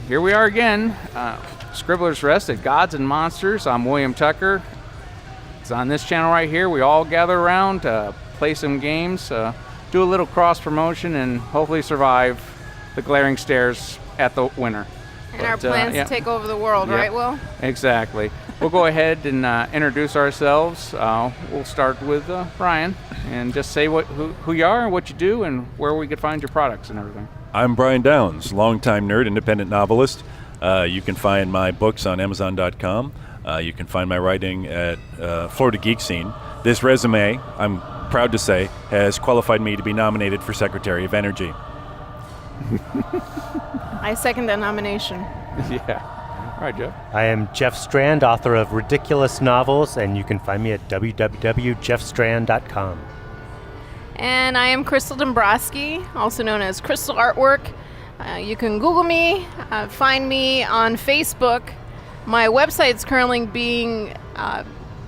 here we are again. Scribblers Rest at Gods and Monsters. I'm William Tucker. It's on this channel right here. We all gather around, play some games, do a little cross promotion, and hopefully survive the glaring stares at the winter. And our plans to take over the world, right, Will? Exactly. We'll go ahead and introduce ourselves. We'll start with Brian, and just say who you are, what you do, and where we could find your products and everything. I'm Brian Downs, longtime nerd, independent novelist. You can find my books on Amazon.com. You can find my writing at Florida Geek Scene. This resume, I'm proud to say, has qualified me to be nominated for Secretary of Energy. I second that nomination. Yeah. All right, Jeff. I am Jeff Strand, author of Ridiculous Novels, and you can find me at www.jeffstrand.com. And I am Crystal Dombrosky, also known as Crystal Artwork. You can Google me, find me on Facebook. My website's currently being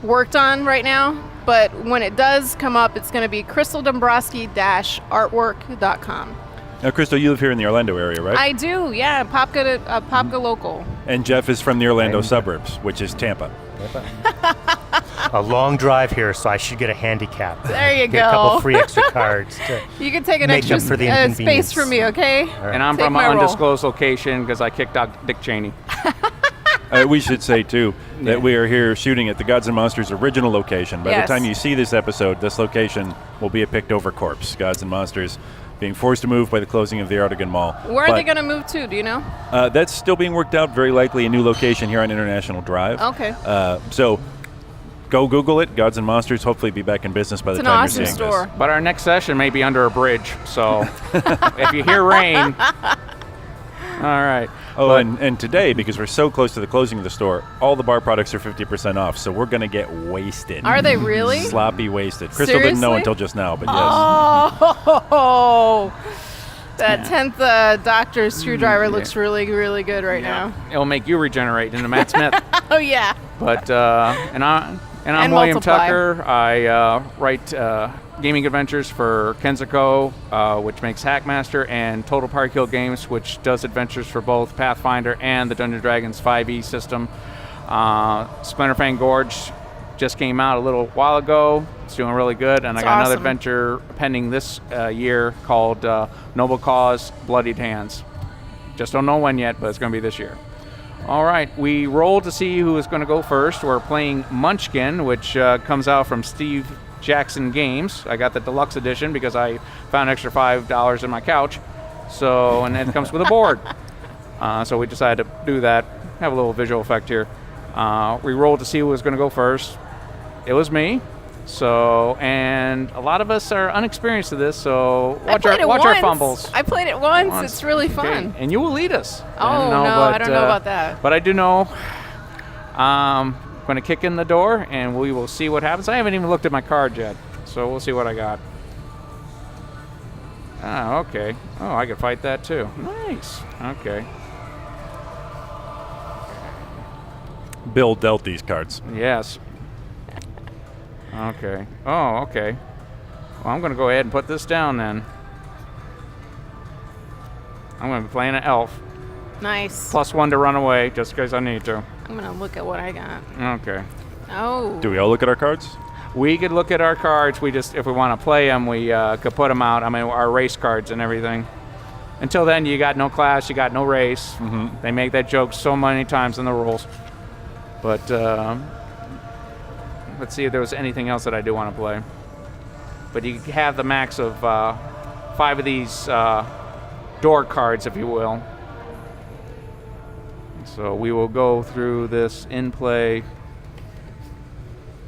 worked on right now, but when it does come up, it's going to be crystaldombrosky-artwork.com. Now, Crystal, you live here in the Orlando area, right? I do, yeah. Popka local. And Jeff is from the Orlando suburbs, which is Tampa. A long drive here, so I should get a handicap. There you Get go. a couple free extra cards. You can take an make extra up for the space inconvenience. for me, okay? Right. And I'm Take from my an role. undisclosed location because I kicked out Dick Cheney. We should say, too, that we are here shooting at the Gods and Monsters original location. By the time you see this episode, this location will be a picked-over corpse. Gods and Monsters being forced to move by the closing of the Artigan Mall. Where are they going to move to? Do you know? That's still being worked out. Very likely a new location here on International Drive. Okay. So go Google it. Gods and Monsters. Hopefully be back in business by the time It's an you're awesome seeing store. But our next session may be under a bridge, so if you hear rain, all right. Oh, and today, because we're so close to the closing of the store, all the bar products are 50% off, so we're going to get wasted. Are they really? Sloppy wasted. Crystal didn't know Seriously? until just now, but yes. Oh, that 10th Doctor screwdriver looks really, really good right now. It'll make you regenerate into Matt Smith. Oh, yeah. But and I'm And William multiply. Tucker. I write gaming adventures for Kensico, which makes Hackmaster, and Total Party Kill Games, which does adventures for both Pathfinder and the Dungeons & Dragons 5e system. Splinter Fang Gorge just came out a little while ago. It's doing really good, and I got another awesome. adventure pending this year called Noble Cause Bloodied Hands. Just don't know when yet, but it's going to be this year. All right, we rolled to see who is going to go first. We're playing Munchkin, which comes out from Steve Jackson Games. I got the deluxe edition because I found an extra $5 in my couch. So, and it comes with a board. So we decided to do that. Have a little visual effect here. We rolled to see who was going to go first. It was me. So, and a lot of us are unexperienced to this, so watch our fumbles. I played it once. It's really fun. Okay. And you will lead us. Oh, no, I don't know about that. But I do know I'm going to kick in the door, and we will see what happens. I haven't even looked at my card yet, so we'll see what I got. Ah, okay. Oh, I can fight that too. Nice. Okay. Bill dealt these cards. Yes. Okay. Oh, okay. Well, I'm going to go ahead and put this down then. I'm going to be playing an elf. Nice. +1 to run away, just in case I need to. I'm going to look at what I got. Okay. Oh. Do we all look at our cards? We could look at our cards. We just, if we want to play them, we could put them out. I mean, our race cards and everything. Until then, you got no class, you got no race. Mm-hmm. They make that joke so many times in the rules. But let's see if there was anything else that I do want to play. But you have the max of 5 of these door cards, if you will. So we will go through this in play.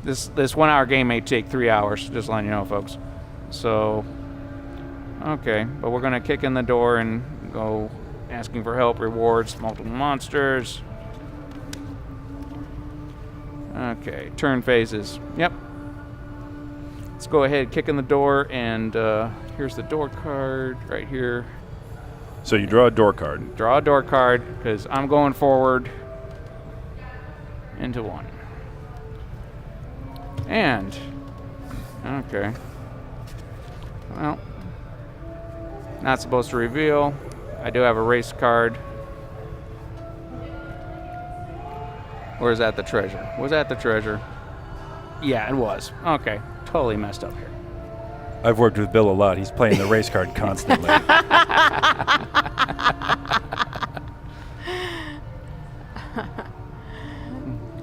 This 1 hour game may take 3 hours, just letting you know, folks. So, okay, but we're going to kick in the door and go asking for help, rewards, multiple monsters. Okay, turn phases. Yep. Let's go ahead, kick in the door, and here's the door card right here. So you draw a door card. Draw a door card, because I'm going forward into 1. And, okay. Well, not supposed to reveal. I do have a race card. Or is that the treasure? Was that the treasure? Yeah, it was. Okay, totally messed up here. I've worked with Bill a lot. He's playing the race card constantly.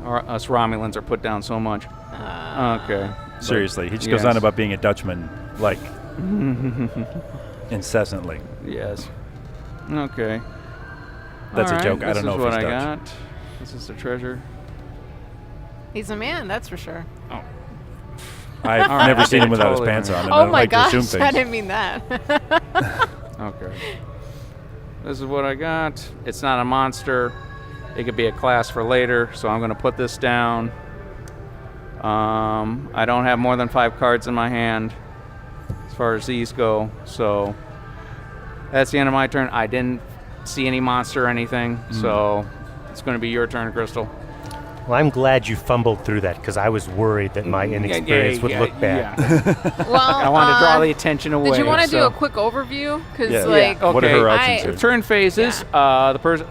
Us Romulans are put down so much. Okay. Seriously, he just goes on about being a Dutchman, like, incessantly. Yes. Okay. That's All a joke. right, I don't know This if is he's what I Dutch. got. This is the treasure. He's a man, that's for sure. I've never seen him without his Totally pants on. And Oh I don't my like to gosh, assume I things. didn't mean that. Okay. This is what I got. It's not a monster. It could be a class for later, so I'm going to put this down. I don't have more than 5 cards in my hand as far as these go, so that's the end of my turn. I didn't see any monster or anything, so it's going to be your turn, Crystal. Well, I'm glad you fumbled through that because I was worried that my inexperience would look bad. Well, I want to draw the attention away. did you want to do so- a quick overview? Because Yeah. like, Yeah, What are okay. her options I- here? Turn phases. The person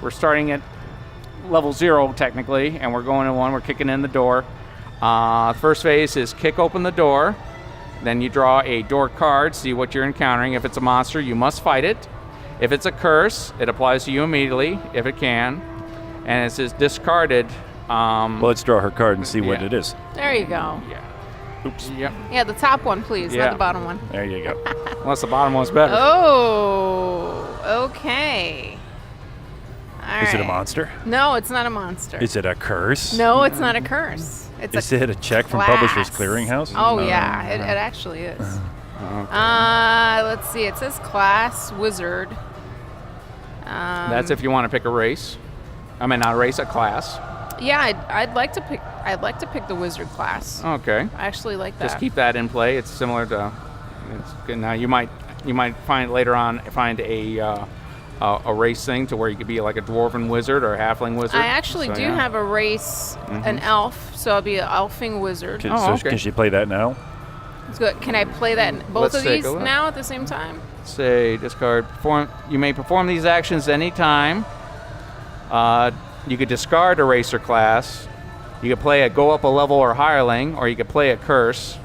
we're starting at level 0 technically, and we're going to 1. We're kicking in the door. First phase is kick open the door. Then you draw a door card, see what you're encountering. If it's a monster, you must fight it. If it's a curse, it applies to you immediately, if it can. And it says discarded. Well, let's draw her card and see what Yeah. it is. there you go. Yeah. Oops. Yep. Yeah, the top one, please, Yeah. not the bottom one. There you go. Unless the bottom one's better. Oh, okay. All Is it a right. monster? No, it's not a monster. Is it a curse? No, it's not a curse. It's Is a it a check from class. Publishers Clearinghouse? Oh yeah, it actually is. Let's see. It says class wizard. That's if you want to pick a race. I mean, not a race, a class. Yeah, I'd like to pick. I'd like to pick the wizard class. Okay. I actually like that. Just keep that in play. It's similar to. It's good. Now you might find later on a race thing to where you could be like a dwarven wizard or a halfling wizard. I actually So, do yeah. have a race, an elf, so I'll be an elfing wizard. Can, Oh, so okay. can she play that now? It's good. Can I play that both Let's of take these a look. now at the same time? Say discard. You may perform these actions any time. You could discard a racer class. You could play a go up a level or hireling, or you could play a curse.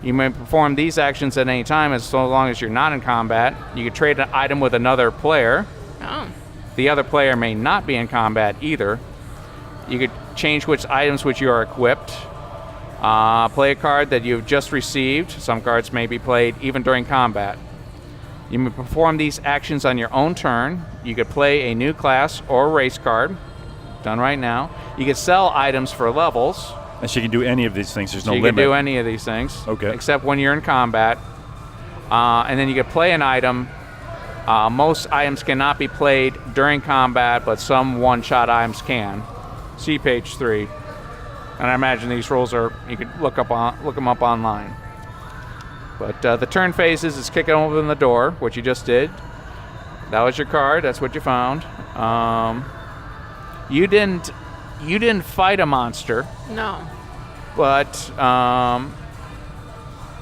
You may perform these actions at any time as long as you're not in combat. You could trade an item with another player. Oh, The other player may not be in combat either. You could change which items which you are equipped. Play a card that you've just received. Some cards may be played even during combat. You may perform these actions on your own turn. You could play a new class or race card. Done right now. You could sell items for levels. And she can do any of these things. There's no You limit. can do any of these things. Okay. Except when you're in combat. And then you could play an item. Most items cannot be played during combat, but some one-shot items can. See page 3. And I imagine these rules you could look them up online. But the turn phases is kicking open the door, which you just did. That was your card. That's what you found. You didn't fight a monster. no.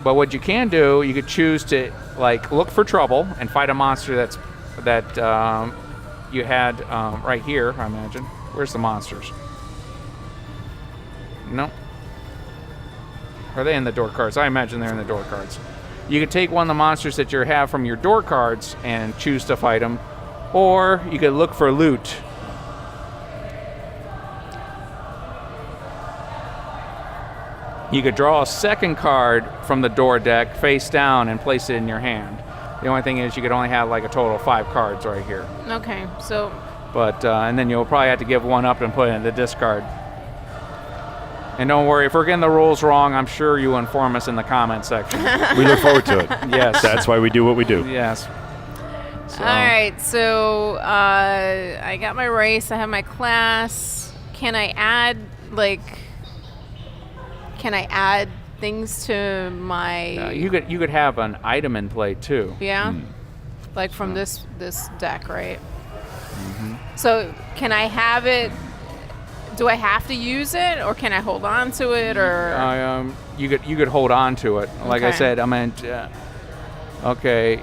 But what you can do, you could choose to look for trouble and fight a monster that you had right here. I imagine. Where's the monsters? No. Are they in the door cards? I imagine they're in the door cards. You could take one of the monsters that you have from your door cards and choose to fight them, or you could look for loot. You could draw a second card from the door deck face down and place it in your hand. The only thing is you could only have a total of 5 cards right here. Okay, so But and then you'll probably have to give one up and put it in the discard. And don't worry, if we're getting the rules wrong, I'm sure you will inform us in the comment section. We look forward to it. Yes. That's why we do what we do. Yes. So, all right. So I got my race. I have my class. Can I add Can I add things to my? you could have an item in play too. Yeah. Like from this deck, right? So can I have it? Do I have to use it, or can I hold on to it, or? You could hold on to it. Like I Okay. said, I meant. Okay.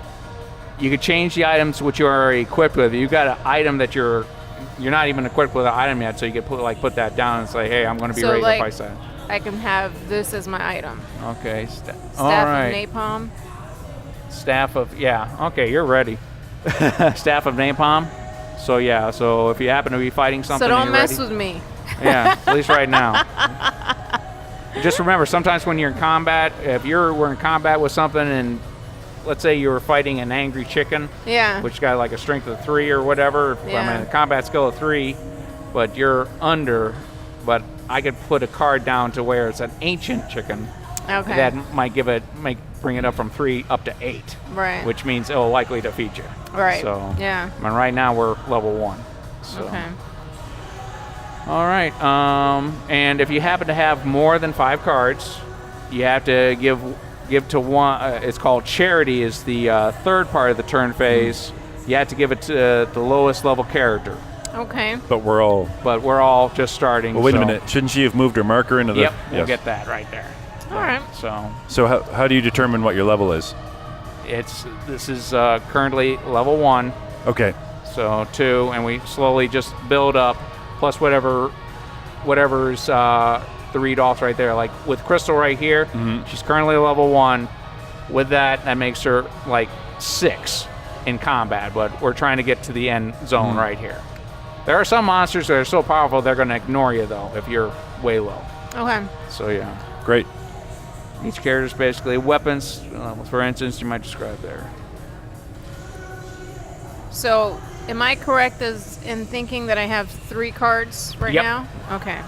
You could change the items which you are equipped with. You got an item that you're you're not even equipped with an item yet, so you could put that down and say, hey, I'm going to be So, ready like, to fight that. I can have this as my item. Okay. Staff All right. of napalm. Staff of, yeah. Okay, you're ready. Staff of napalm. So yeah. So if you happen to be fighting something, So don't you're mess ready. with me. Yeah, at least right now. Just remember, sometimes when you're in combat, if we're in combat with something, and let's say you were fighting an angry chicken, Yeah. which got like a strength of 3 or whatever. I Yeah. mean, a combat skill of 3, but you're under. But I could put a card down to where it's an ancient chicken. Okay. That might bring it up from 3 up to 8. Right. Which means it'll likely defeat you. Right. So Yeah. I mean, right now we're level 1. So. Okay. All right. And if you happen to have more than 5 cards, you have to give to one. It's called charity. Is the third part of the turn phase. You have to give it to the lowest level character. Okay. But we're all just starting. Well, wait so. a minute. Shouldn't she have moved her marker into the? Yep. We'll Yes. get that right there. All right. So how do you determine what your level is? this is currently level 1. Okay. So 2, and we slowly just build up. Plus whatever's the read off right there. Like with Crystal right here, she's currently level 1. With that makes her like 6 in combat. But we're trying to get to the end zone right here. There are some monsters that are so powerful they're going to ignore you though if you're way low. Okay. So yeah. Great. Each character's basically weapons. For instance, you might describe there. So, am I correct as in thinking that I have 3 cards right Yep. now? Okay.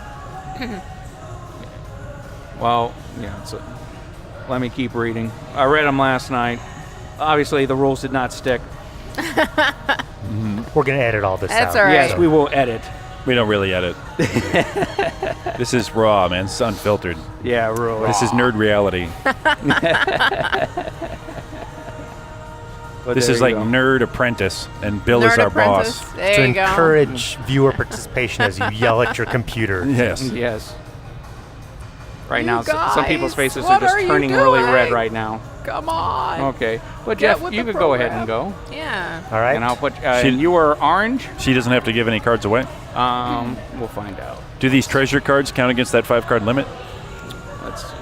Well, yeah. So let me keep reading. I read them last night. Obviously, the rules did not stick. We're going to edit all this That's out. all right. Yes, we will edit. We don't really edit. This is raw, man. It's unfiltered. Yeah, really. This is nerd reality. But This there is you like go. Nerd Apprentice, and Bill is Nerd our Apprentice. boss. There To you go. encourage viewer participation as you yell at your computer. Yes. Yes. Right You now, some people's guys, faces what are just are you turning really red doing? right now. Come on. Okay, but Get Jeff, with you the could go ahead program. and go, Yeah. All right. and I'll put. She- And you were orange. She doesn't have to give any cards away. We'll find out. Do these treasure cards count against that 5-card limit? Let's see.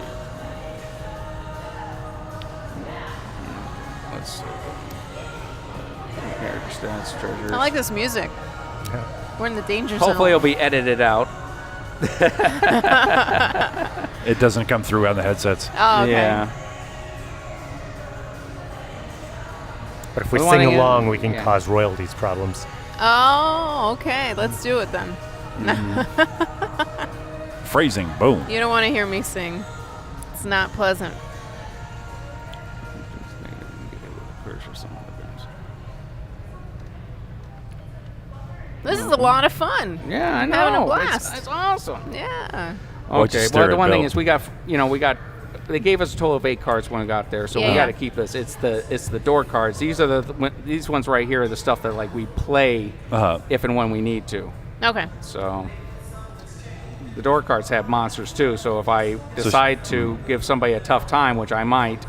Let's see. Character stats, treasures. I like this music. We're in the danger zone. Hopefully, it'll be edited out. It doesn't come through on the headsets. Oh, okay. Yeah. But if we We wanna sing get- along, we can yeah. cause royalties problems. Oh, okay. Let's do it then. Phrasing, boom. You don't want to hear me sing. It's not pleasant. This is a lot of fun. Yeah, I I'm know. having a blast. It's awesome. Yeah. Why'd you Okay. stare Well, the at one thing Bill? is we got. They gave us a total of 8 cards when we got there, so Yeah. we got to keep this. It's the door cards. These are these ones right here are the stuff that like we play if and when we need to. Okay. So the door cards have monsters too. So if I decide to give somebody a tough time, which I might,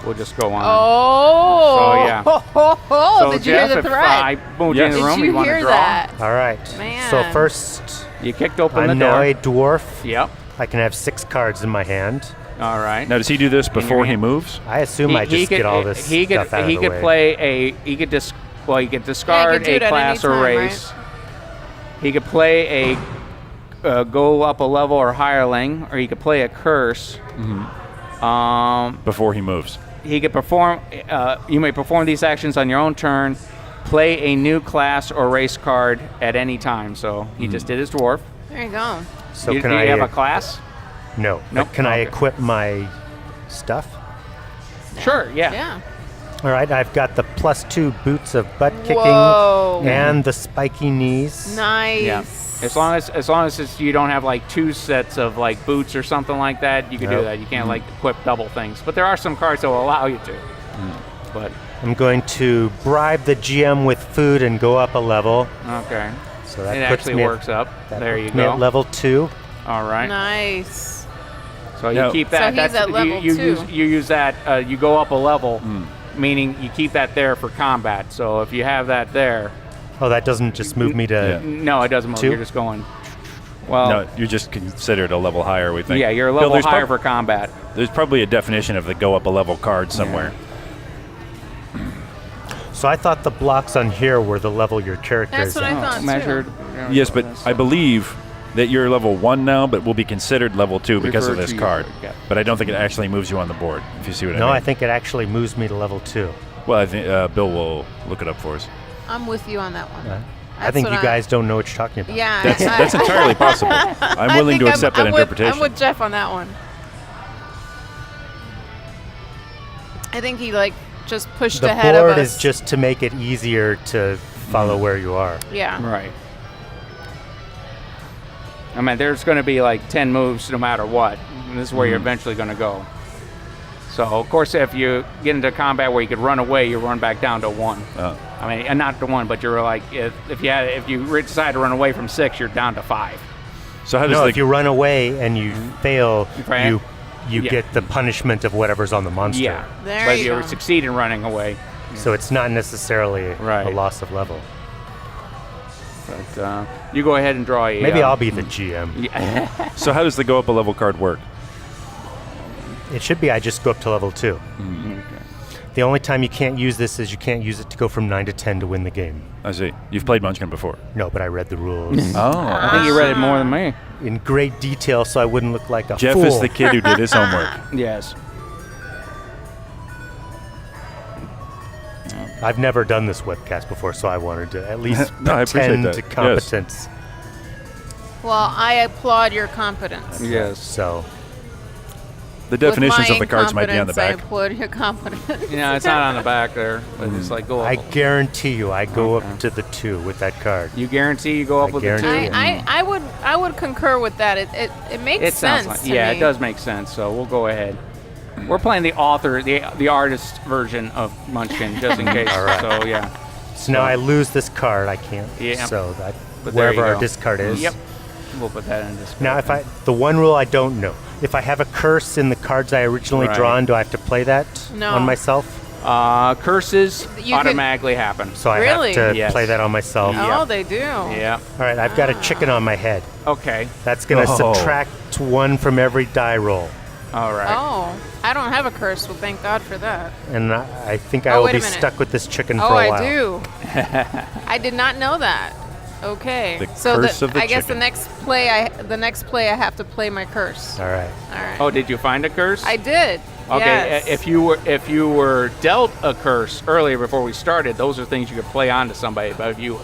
we'll just go on. Oh. So, yeah. So Did you Jeff, hear the if thread? I moved Yes. in the room, Did you want to hear draw? that? All right. Man. So first, You kicked open I'm the now door. a dwarf. Yep. I can have 6 cards in my hand. All right. Now, does he do this your before he hand. moves? I assume I just get all this he could, stuff out he of the could way. play a he could he could discard do a it at class any or time, race. He could play a go up a level or hireling, or he could play a curse. Before he moves. He could perform. You may perform these actions on your own turn. Play a new class or race card at any time. So he just did his dwarf. There you go. So do can you I have a class? No. Nope. But can I Okay. equip my stuff? Sure. Yeah. Yeah. All right. I've got the +2 boots of butt kicking Whoa. and the spiky knees. Nice. Yeah. As long as you don't have like 2 sets of like boots or something like that, you can do Nope. that. You can't like equip double things. But there are some cards that will allow you to. But I'm going to bribe the GM with food and go up a level. okay. So that It puts actually me works up. That There puts you me go. at level 2. All right. Nice. So you Now- keep that. So he's at level you 2. use that. You go up a level, meaning you keep that there for combat. So if you have that there, Oh, that doesn't just move me to... No, it doesn't move. 2? You're just going. Well, No, you're just considered a level higher, we think. yeah, you're a Bill, level higher for combat. There's probably a definition of the go up a level card somewhere. So I thought the blocks on here were the level your character That's is what at. I thought, too. Measured. Yes, but I believe that you're level 1 now, but will be considered level 2 because of Refer this to card. yeah. But I don't think it actually moves you on the board, if you see what I No, mean. I think it actually moves me to level 2. Well, I think Bill will look it up for us. I'm with you on that one. I think you guys don't know what you're talking about. Yeah. That's entirely possible. I'm willing to accept that interpretation. I'm with Jeff on that one. I think he just pushed The ahead of board us. is just to make it easier to follow where you are. Yeah. Right. I mean, there's going to be 10 moves no matter what. And this is where you're eventually going to go. So, of course, if you get into combat where you could run away, you run back down to 1. I mean, and not to 1, but you're if you decide to run away from 6, you're down to 5. So how does No, if you run away and you fail, Right. you get the punishment of whatever's on the monster. Yeah. There but you if you go. succeed in running away. So it's not necessarily Right. a loss of level. But you go ahead and draw a. Maybe I'll be the GM. Yeah. So how does the go up a level card work? It should be I just go up to level 2. The only time you can't use this is you can't use it to go from 9 to 10 to win the game. I see. You've played Munchkin before. No, but I read the rules Oh. I think you read it more than me. in great detail so I wouldn't look like a Jeff fool. is the kid who did his homework. Yes. I've never done this webcast before, so I wanted to at least No, I appreciate pretend that. to Yes. competence. Well, I applaud your competence. Yes. So The definitions With of my the cards might be on the incompetence, back. I applaud your competence. Yeah, it's not on the back there, but it's go up. I guarantee you I go up to the 2 with that card. You guarantee you go up I with the 2? guarantee I would concur with that. It makes It sounds sense. like, to yeah, me. it does make sense. So we'll go ahead. We're playing the author, the artist version of Munchkin, just in case. All right. So yeah. So now I lose this card. I can't. Yeah. So that But there wherever you our go. discard is. Yep. We'll put that in this. Now, the one rule I don't know, if I have a curse in the cards I originally Right. drawn, do I have to play that No. on myself? Curses You could- automatically happen. So I Really? have to Yes. play that on myself. Yeah. Oh, they do. Yeah. All right, I've got a chicken on my head. Okay. That's going to Oh. subtract 1 from every die roll. All right. Oh, I don't have a curse. Well, thank God for that. And I think I Oh, will wait a be minute. stuck with this chicken Oh, for a I while. do. I did not know that. Okay. The so curse of the I guess the chicken. next play I have to play my curse. All right. All right. Oh, did you find a curse? I did. Okay. Yes. If you were dealt a curse earlier before we started, those are things you could play on to somebody. But if you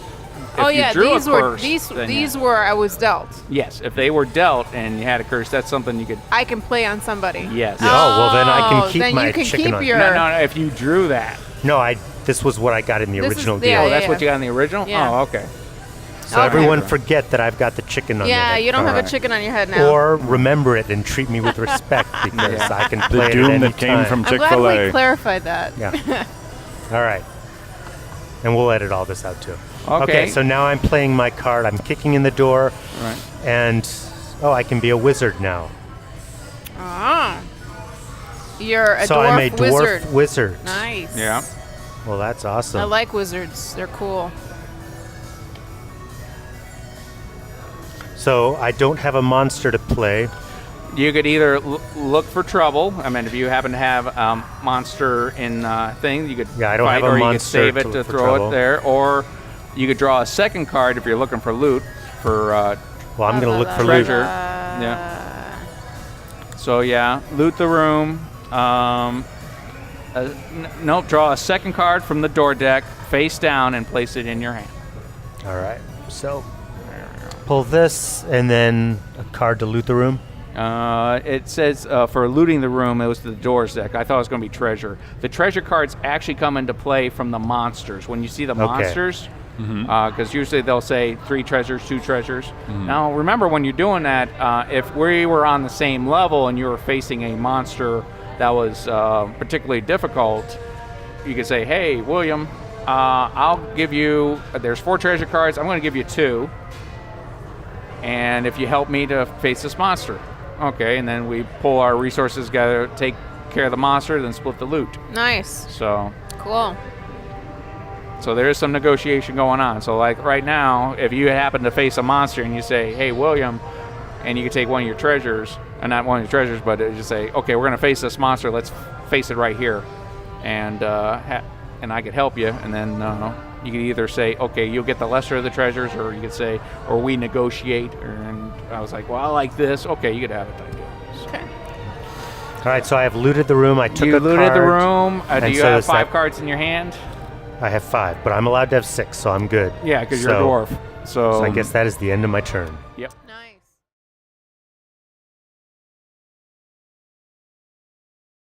drew these a were curse, these then these were I was dealt. yes, if they were dealt and you had a curse, that's something you could. I can play on somebody. Yes. Oh, well, then I can Oh, keep then my you can chicken keep on. your. No, if you drew that. No, this was what I got in the This is- original yeah, deal. Oh, that's what you got in the original? Yeah. Oh, okay. So Okay. everyone forget that I've got the chicken on Yeah, their head. you don't have Alright. a chicken on your head now. Or remember it and treat me with respect because Yeah. I can The play it at doom any that came time. from I'm glad Chick-fil-A. we clarified that. Yeah. All right. And we'll edit all this out too. Okay. So now I'm playing my card. I'm kicking in the door, Right. and I can be a wizard now. Ah. You're a so dwarf I'm a dwarf wizard. wizard. Nice. Yeah. Well, that's awesome. I like wizards. They're cool. So I don't have a monster to play. You could either look for trouble. I mean, if you happen to have monster in thing, you could Yeah, I don't fight, have a or you could monster save to it look to for throw trouble. it there, or you could draw a second card if you're looking for loot for Well, I'm going to look for treasure. loot. Yeah. So yeah, loot the room. Nope. Draw a second card from the door deck, face down, and place it in your hand. All right. So pull this, and then a card to loot the room. It says for looting the room, it was the doors deck. I thought it was going to be treasure. The treasure cards actually come into play from the monsters. When you see the monsters, because usually they'll say 3 treasures, 2 treasures. Now, remember when you're doing that, if we were on the same level and you were facing a monster that was particularly difficult, you could say, hey, William, I'll give you, there's 4 treasure cards. I'm going to give you 2. And if you help me to face this monster. Okay, and then we pull our resources together, take care of the monster, then split the loot. Nice. So, Cool. So there is some negotiation going on. So like right now, if you happen to face a monster and you say, hey, William, and you can take one of your treasures, and not one of your treasures, but just say, okay, we're going to face this monster. Let's face it right here. And I could help you. And then you could either say, okay, you'll get the lesser of the treasures, or you could say, or we negotiate. And I was like, well, I like this. Okay, you could have it. Okay. All right, so I have looted the room. I took You a looted card. the room. Do and you so have is 5 that- cards in your hand? I have 5, but I'm allowed to have 6, so I'm good. Yeah, because you're a So- dwarf. So So I guess that is the end of my turn. Yep. Nice.